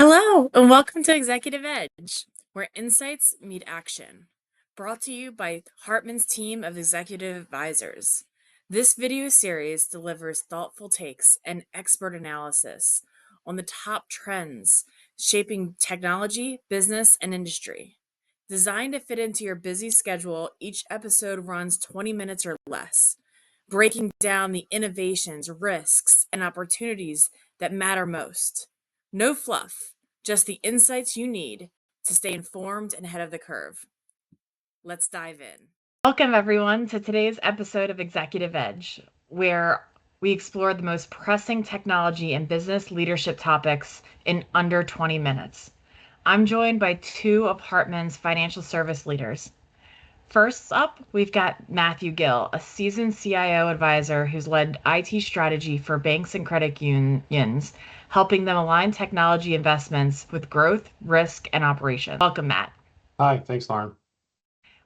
Hello, and welcome to Executive Edge, where insights meet action. Brought to you by Hartman's team of Executive Advisors. This video series delivers thoughtful takes and expert analysis on the top trends shaping technology, business, and industry. Designed to fit into your busy schedule, each episode runs 20 minutes or less, breaking down the innovations, risks, and opportunities that matter most. No fluff, just the insights you need to stay informed and ahead of the curve. Let's dive in. Welcome, everyone, to today's episode of Executive Edge, where we explore the most pressing technology and business leadership topics in under 20 minutes. I'm joined by two of Hartman's financial service leaders. First up, we've got Matthew Gill, a seasoned CIO advisor who's led IT strategy for banks and credit unions, helping them align technology investments with growth, risk, and operations. Welcome, Matt. Hi, thanks, Lauren.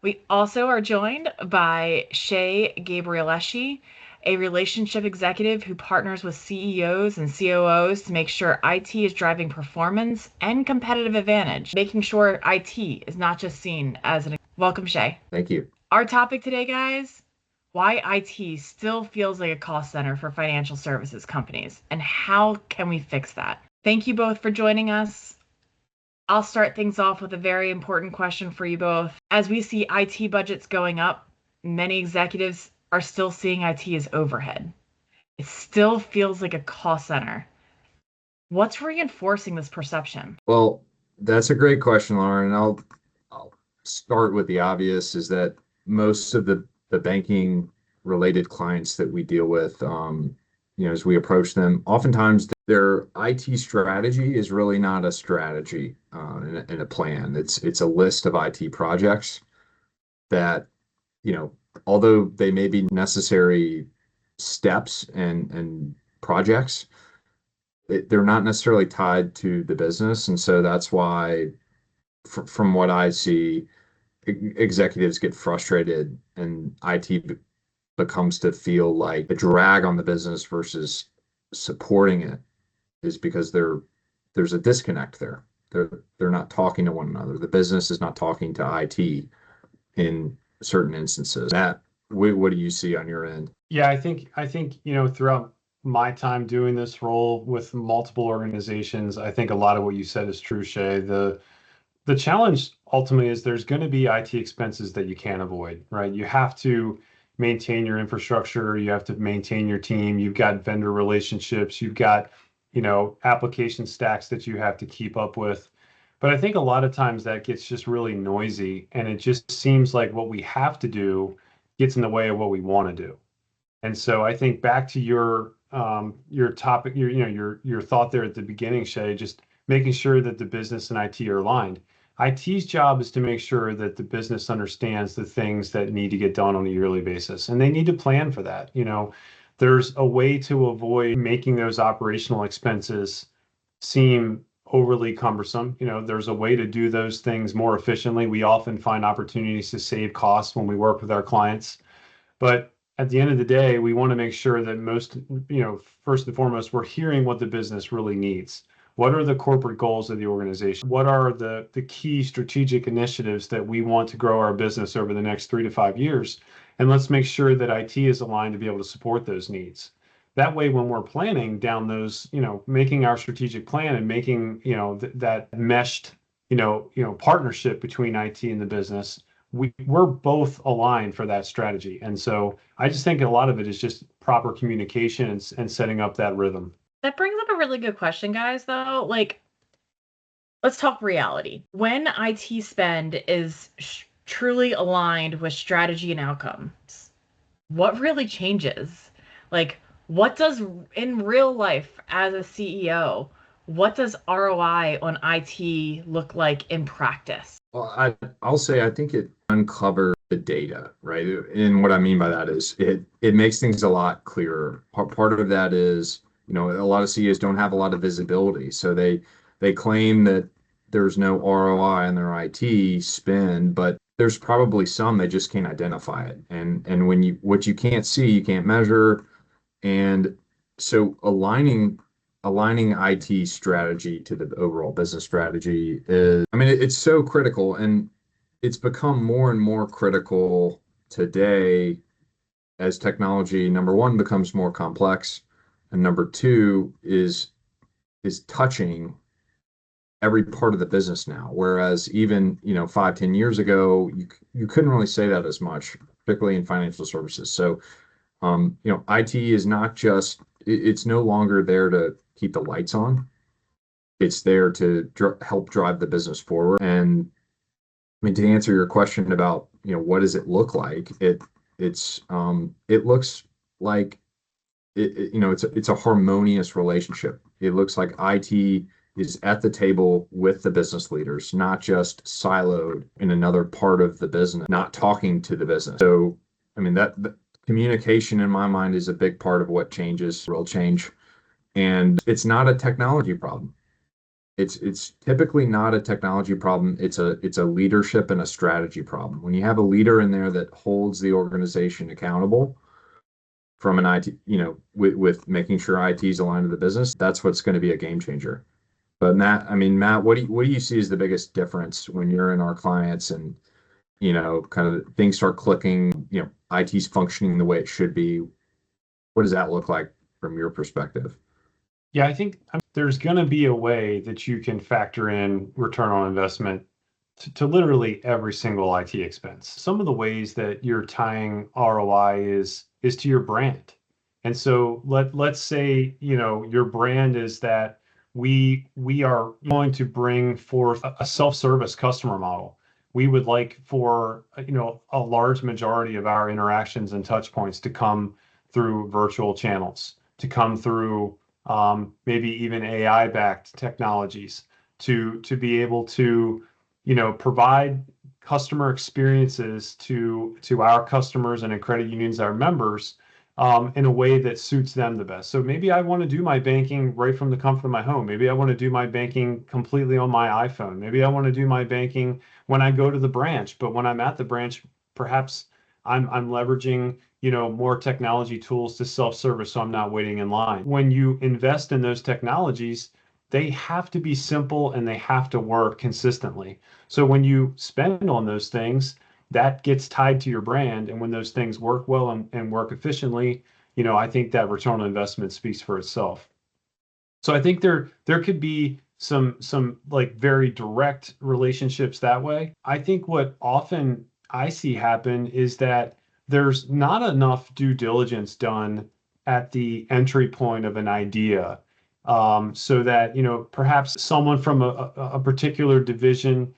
We also are joined by Shea Gabrielleschi, a relationship executive who partners with CEOs and COOs to make sure IT is driving performance and competitive advantage, making sure IT is not just seen as an... Welcome, Shea. Thank you. Our topic today, guys, why IT still feels like a cost center for financial services companies, and how can we fix that? Thank you both for joining us. I'll start things off with a very important question for you both. As we see IT budgets going up, many executives are still seeing IT as overhead. It still feels like a cost center. What's reinforcing this perception? Well, that's a great question, Lauren. I'll start with the obvious, is that most of the banking related clients that we deal with, as we approach them, oftentimes their IT strategy is really not a strategy and a plan. It's a list of IT projects that, although they may be necessary steps and projects, they're not necessarily tied to the business. And so that's why, from what I see, executives get frustrated and IT becomes to feel like a drag on the business versus supporting it, is because there's a disconnect there. They're not talking to one another. The business is not talking to IT in certain instances. Matt, what do you see on your end? Yeah, I think throughout my time doing this role with multiple organizations, I think a lot of what you said is true, Shea. The challenge ultimately is there's going to be IT expenses that you can't avoid, right? You have to maintain your infrastructure, you have to maintain your team, you've got vendor relationships, you've got, application stacks that you have to keep up with. But I think a lot of times that gets just really noisy, and it just seems like what we have to do gets in the way of what we want to do. And so I think back to your topic, your thought there at the beginning, Shea, just making sure that the business and IT are aligned. IT's job is to make sure that the business understands the things that need to get done on a yearly basis, and they need to plan for that. There's a way to avoid making those operational expenses seem overly cumbersome. There's a way to do those things more efficiently. We often find opportunities to save costs when we work with our clients. But at the end of the day, we want to make sure that first and foremost, we're hearing what the business really needs. What are the corporate goals of the organization? What are the key strategic initiatives that we want to grow our business over the next 3 to 5 years? And let's make sure that IT is aligned to be able to support those needs. That way, when we're planning down those, making our strategic plan and making, that meshed, partnership between IT and the business, we're both aligned for that strategy. And so I just think a lot of it is just proper communication and setting up that rhythm. That brings up a really good question, guys, though. Let's talk reality. When IT spend is truly aligned with strategy and outcomes, what really changes? What does, in real life as a CEO, what does ROI on IT look like in practice? Well, I'll say I think it uncovers the data, right? And what I mean by that is it makes things a lot clearer. Part of that is, a lot of CEOs don't have a lot of visibility, so they claim that there's no ROI on their IT spend, but there's probably some, they just can't identify it. And what you can't see, you can't measure. And so aligning aligning IT strategy to the overall business strategy is, I mean, it's so critical, and it's become more and more critical today as technology, number one, becomes more complex, and number two is touching every part of the business now. Whereas even, 5, 10 years ago, you couldn't really say that as much, particularly in financial services. So, IT is not just, it's no longer there to keep the lights on. It's there to help drive the business forward. And I mean, to answer your question about, what does it look like? It looks like it's a harmonious relationship. It looks like IT is at the table with the business leaders, not just siloed in another part of the business, not talking to the business. So, I mean, that communication in my mind is a big part of what changes, real change. And it's not a technology problem. It's typically not a technology problem. It's a leadership and a strategy problem. When you have a leader in there that holds the organization accountable from an IT, with making sure IT is aligned to the business, that's what's going to be a game changer. But Matt, what do you see as the biggest difference when you're in our clients and, kind of things start clicking, IT's functioning the way it should be? What does that look like from your perspective? Yeah, I think there's going to be a way that you can factor in return on investment to literally every single IT expense. Some of the ways that you're tying ROI is to your brand. And so let's say, your brand is that we are going to bring forth a self-service customer model. We would like for, a large majority of our interactions and touch points to come through virtual channels, to come through maybe even AI-backed technologies, to be able to, provide customer experiences to our customers and in credit unions, our members, in a way that suits them the best. So maybe I want to do my banking right from the comfort of my home. Maybe I want to do my banking completely on my iPhone. Maybe I want to do my banking when I go to the branch. But when I'm at the branch, perhaps I'm leveraging, more technology tools to self-service, so I'm not waiting in line. When you invest in those technologies, they have to be simple and they have to work consistently. So when you spend on those things, that gets tied to your brand. And when those things work well and work efficiently, I think that return on investment speaks for itself. So I think there could be some like very direct relationships that way. I think what often I see happen is that there's not enough due diligence done at the entry point of an idea, so that perhaps someone from a particular division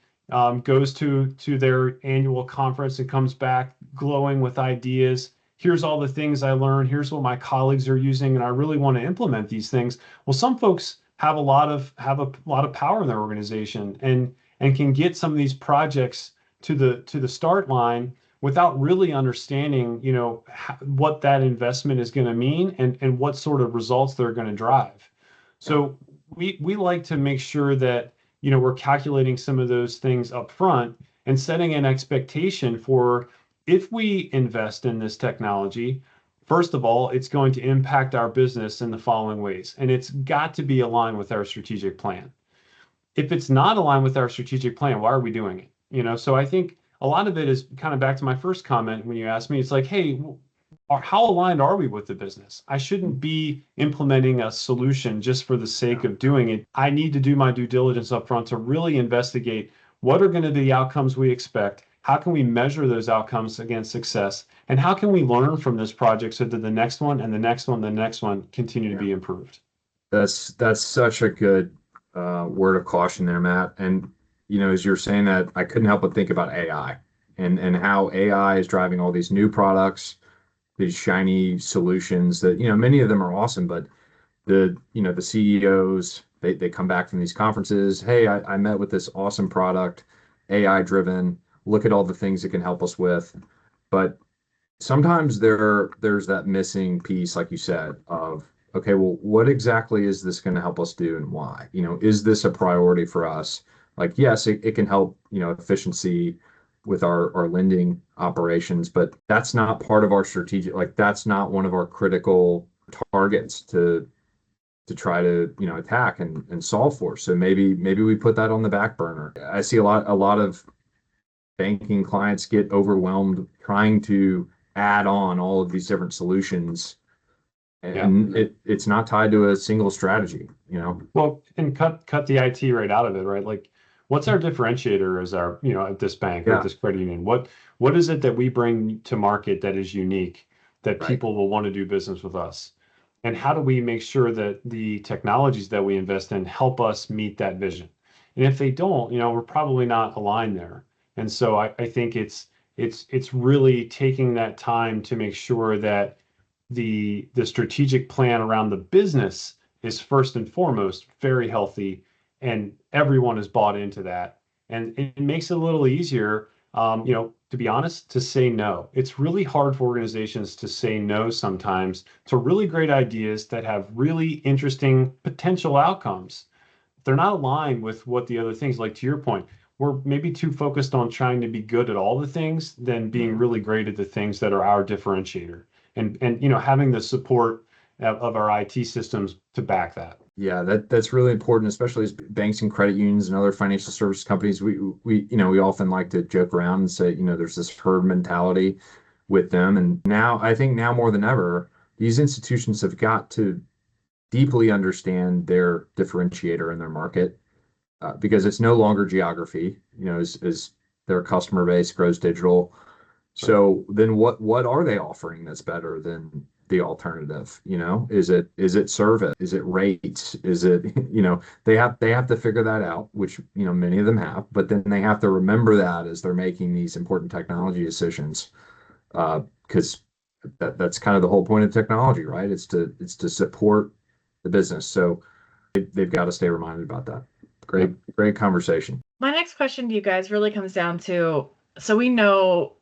goes to their annual conference and comes back glowing with ideas. Here's all the things I learned. Here's what my colleagues are using, and I really want to implement these things. Well, some folks have a lot of power in their organization and can get some of these projects to the start line without really understanding, what that investment is going to mean and what sort of results they're going to drive. So we like to make sure that, we're calculating some of those things up front and setting an expectation for, if we invest in this technology, first of all, it's going to impact our business in the following ways, and it's got to be aligned with our strategic plan. If it's not aligned with our strategic plan, why are we doing it? So I think a lot of it is kind of back to my first comment when you asked me, it's like, hey, how aligned are we with the business? I shouldn't be implementing a solution just for the sake of doing it. I need to do my due diligence up front to really investigate what are going to be the outcomes we expect. How can we measure those outcomes against success? And how can we learn from this project so that the next one and the next one, the next one continue to be improved? That's such a good word of caution there, Matt. And as you're saying that, I couldn't help but think about AI and how AI is driving all these new products, these shiny solutions that, many of them are awesome, but the CEOs, they come back from these conferences. Hey, I met with this awesome product, AI driven. Look at all the things it can help us with. But sometimes there's that missing piece, like you said, of, okay, well, what exactly is this going to help us do and why? Is this a priority for us? Like, yes, it can help, efficiency with our lending operations, but that's not part of our strategic, like that's not one of our critical targets to to try to, attack and solve for. So maybe we put that on the back burner. I see a lot of banking clients get overwhelmed trying to add on all of these different solutions, Yeah. and it's not tied to a single strategy. Well, and cut the IT right out of it, right? Like, what's our differentiator as our, at this bank or Yeah. at this credit union? What is it that we bring to market that is unique that Right. people will want to do business with us? And how do we make sure that the technologies that we invest in help us meet that vision? And if they don't, we're probably not aligned there. And so I think it's really taking that time to make sure that the strategic plan around the business is first and foremost very healthy, and everyone is bought into that. And it makes it a little easier, to be honest, to say no. It's really hard for organizations to say no sometimes to really great ideas that have really interesting potential outcomes. They're not aligned with what the other things, like to your point, we're maybe too focused on trying to be good at all the things than being really great at the things that are our differentiator. And having the support of our IT systems to back that. Yeah, that's really important, especially as banks and credit unions and other financial service companies. We often like to joke around and say, there's this herd mentality with them. And now, I think now more than ever, these institutions have got to deeply understand their differentiator in their market, because it's no longer geography, as their customer base grows digital. So then what are they offering that's better than the alternative? Is it service? Is it rates? Is it, they have to figure that out, which, many of them have, but then they have to remember that as they're making these important technology decisions. Because that's kind of the whole point of technology, right? It's to support the business. So they've got to stay reminded about that. Great conversation. My next question to you guys really comes down to, so we know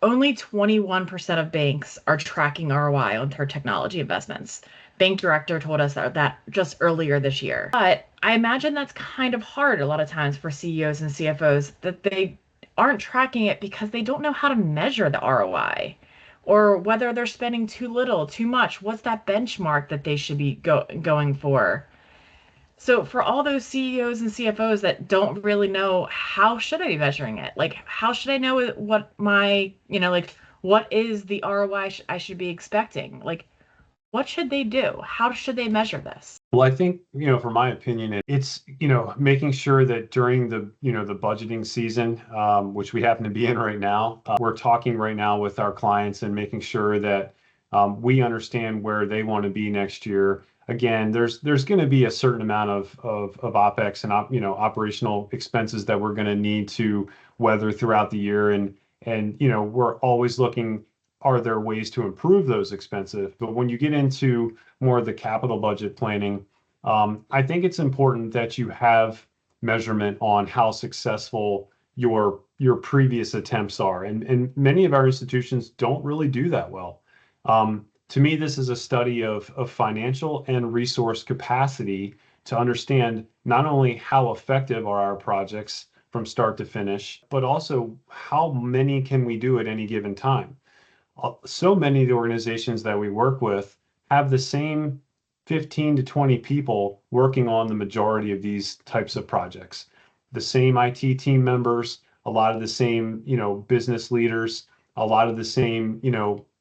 only 21% of banks are tracking ROI on their technology investments. Bank director told us that just earlier this year. But I imagine that's kind of hard a lot of times for CEOs and CFOs, that they aren't tracking it because they don't know how to measure the ROI, or whether they're spending too little, too much. What's that benchmark that they should be going for? So for all those CEOs and CFOs that don't really know, how should I be measuring it? Like, how should I know what my, what is the ROI I should be expecting? Like, what should they do? How should they measure this? Well, I think, from my opinion, it's, making sure that during the budgeting season, which we happen to be in right now, we're talking right now with our clients and making sure that we understand where they want to be next year. Again, there's going to be a certain amount of OpEx and operational expenses that we're going to need to weather throughout the year. And we're always looking, are there ways to improve those expenses? But when you get into more of the capital budget planning, I think it's important that you have measurement on how successful your previous attempts are. And many of our institutions don't really do that well. To me, this is a study of financial and resource capacity to understand not only how effective are our projects from start to finish, but also how many can we do at any given time. So many of the organizations that we work with have the same 15 to 20 people working on the majority of these types of projects. The same IT team members, a lot of the same, business leaders, a lot of the same,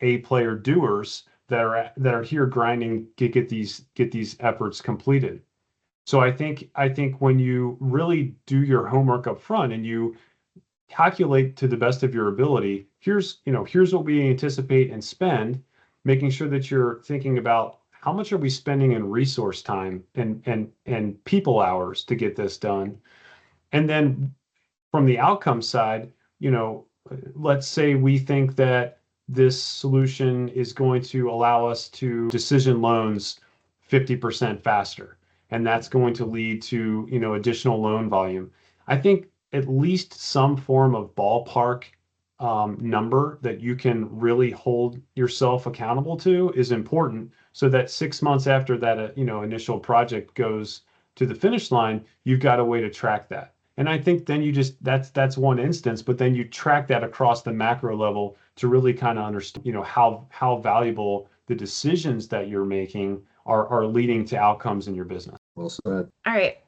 A player doers that are here grinding to get these efforts completed. So I think when you really do your homework up front and you calculate to the best of your ability, here's what we anticipate and spend, making sure that you're thinking about how much are we spending in resource time and people hours to get this done. And then from the outcome side, let's say we think that this solution is going to allow us to decision loans 50% faster, and that's going to lead to, additional loan volume. I think at least some form of ballpark number that you can really hold yourself accountable to is important, so that 6 months after that, initial project goes to the finish line, you've got a way to track that. And I think then that's one instance, but then you track that across the macro level to really kind of understand, how valuable the decisions that you're making are leading to outcomes in your business. Well said. All right.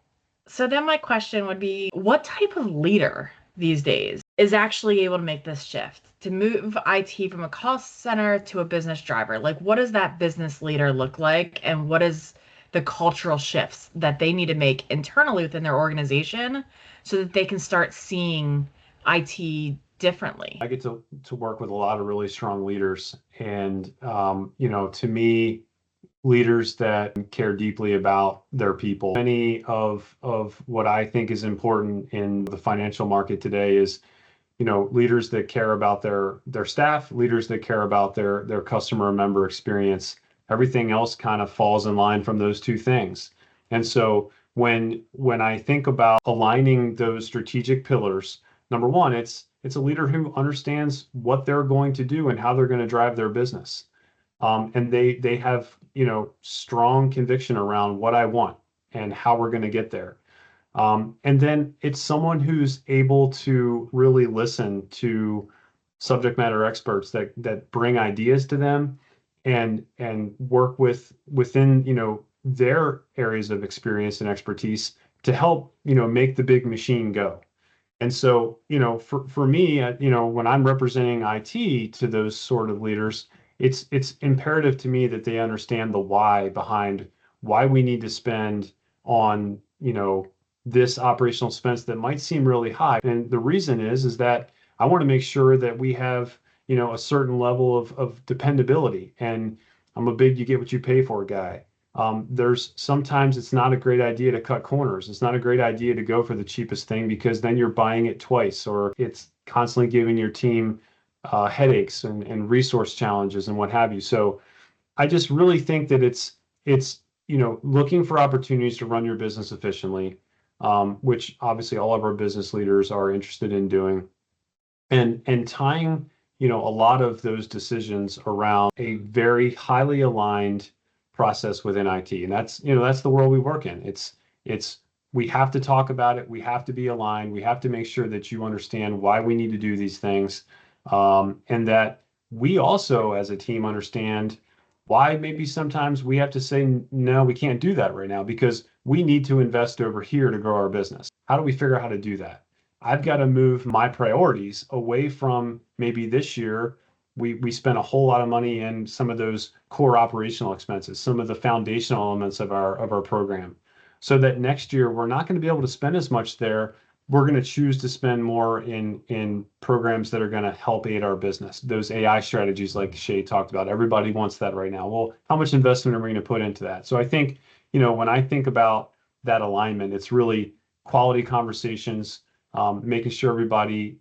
So then my question would be, what type of leader these days is actually able to make this shift to move IT from a cost center to a business driver? Like, what does that business leader look like? And what is the cultural shifts that they need to make internally within their organization so that they can start seeing IT differently? I get to work with a lot of really strong leaders, and to me, leaders that care deeply about their people. Many of what I think is important in the financial market today is, leaders that care about their staff, leaders that care about their customer and member experience. Everything else kind of falls in line from those two things. And so when I think about aligning those strategic pillars, number one, it's a leader who understands what they're going to do and how they're going to drive their business. And they have, strong conviction around what I want and how we're going to get there. And then it's someone who's able to really listen to subject matter experts that bring ideas to them and work within, their areas of experience and expertise to help, make the big machine go. And so, for me, when I'm representing IT to those sort of leaders, it's imperative to me that they understand the why behind why we need to spend on, this operational expense that might seem really high. And the reason is that I want to make sure that we have, a certain level of dependability. And I'm a big you get what you pay for guy. There's sometimes it's not a great idea to cut corners. It's not a great idea to go for the cheapest thing because then you're buying it twice, or it's constantly giving your team headaches and resource challenges and what have you. So I just really think that it's looking for opportunities to run your business efficiently, which obviously all of our business leaders are interested in doing, and tying a lot of those decisions around a very highly aligned process within IT. And that's the world we work in. It's we have to talk about it. We have to be aligned. We have to make sure that you understand why we need to do these things, and that we also, as a team, understand why maybe sometimes we have to say, no, we can't do that right now because we need to invest over here to grow our business. How do we figure out how to do that? I've got to move my priorities away from maybe this year. We spent a whole lot of money in some of those core operational expenses, some of the foundational elements of our program, so that next year we're not going to be able to spend as much there. We're going to choose to spend more in programs that are going to help aid our business. Those AI strategies like Shea talked about, everybody wants that right now. Well, how much investment are we going to put into that? So I think, when I think about that alignment, it's really quality conversations, making sure everybody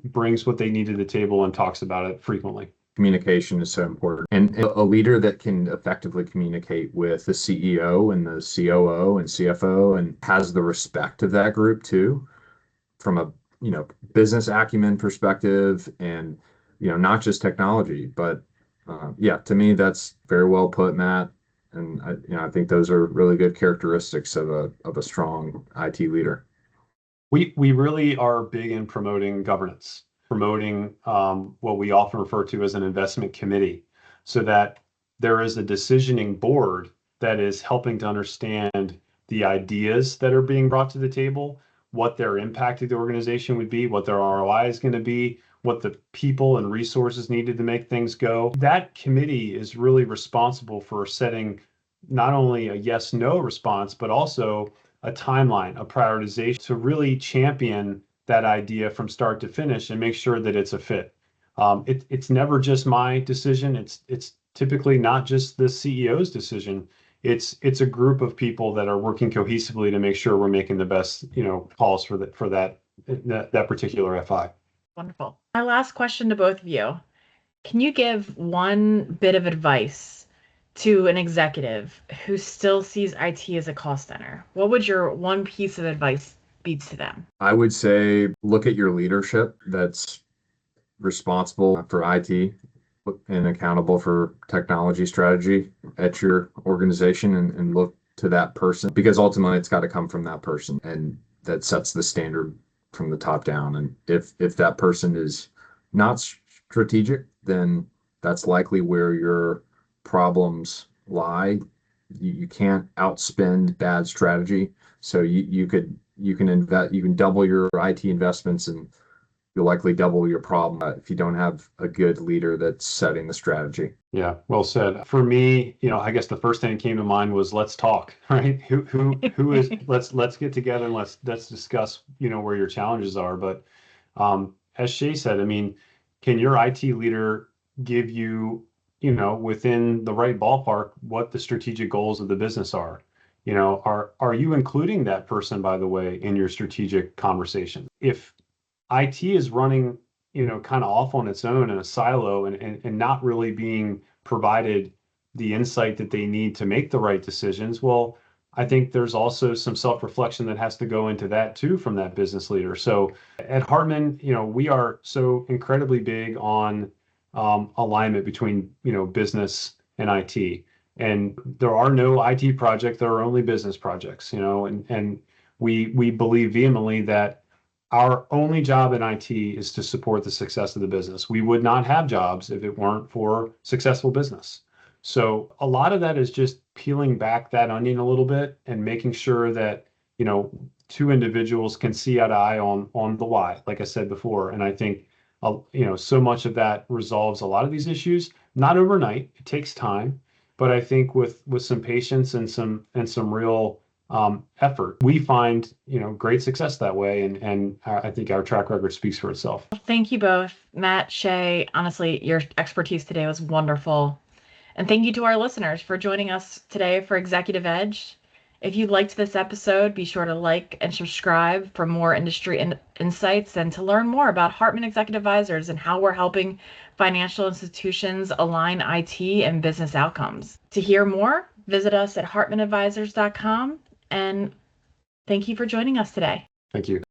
brings what they need to the table and talks about it frequently. Communication is so important. And a leader that can effectively communicate with the CEO and the COO and CFO and has the respect of that group too, from a business acumen perspective, and not just technology, but to me that's very well put, Matt. And I think those are really good characteristics of a strong IT leader. We really are big in promoting governance, promoting what we often refer to as an investment committee, so that there is a decisioning board that is helping to understand the ideas that are being brought to the table, what their impact to the organization would be, what their ROI is going to be, what the people and resources needed to make things go. That committee is really responsible for setting not only a yes/no response, but also a timeline, a prioritization to really champion that idea from start to finish and make sure that it's a fit. It's never just my decision. It's typically not just the CEO's decision. It's a group of people that are working cohesively to make sure we're making the best calls for that particular FI. Wonderful. My last question to both of you. Can you give one bit of advice to an executive who still sees IT as a cost center? What would your one piece of advice be to them? I would say look at your leadership that's responsible for IT and accountable for technology strategy at your organization, and look to that person, because ultimately it's got to come from that person, and that sets the standard from the top down. And if that person is not strategic, then that's likely where your problems lie You can't outspend bad strategy. So you can double your IT investments, and you'll likely double your problem if you don't have a good leader that's setting the strategy. Yeah, well said. For me, I guess the first thing that came to mind was let's talk, right? Who is let's get together and let's discuss, where your challenges are. But as Shea said, I mean, can your IT leader give you, within the right ballpark, what the strategic goals of the business are? Are you including that person, by the way, in your strategic conversation? If IT is running, kind of off on its own in a silo and not really being provided the insight that they need to make the right decisions, well, I think there's also some self-reflection that has to go into that too from that business leader. So at Hartman, we are so incredibly big on alignment between, business and IT. And there are no IT projects, there are only business projects, and we believe vehemently that our only job in IT is to support the success of the business. We would not have jobs if it weren't for successful business. So a lot of that is just peeling back that onion a little bit and making sure that, two individuals can see eye to eye on the why, like I said before. And I think, so much of that resolves a lot of these issues, not overnight. It takes time, but I think with some patience and some real effort, we find great success that way, and I think our track record speaks for itself. Thank you both, Matt, Shea. Honestly, your expertise today was wonderful. And thank you to our listeners for joining us today for Executive Edge. If you liked this episode, be sure to like and subscribe for more industry insights and to learn more about Hartman Executive Advisors and how we're helping financial institutions align IT and business outcomes. To hear more, visit us at hartmanadvisors.com. And thank you for joining us today. Thank you.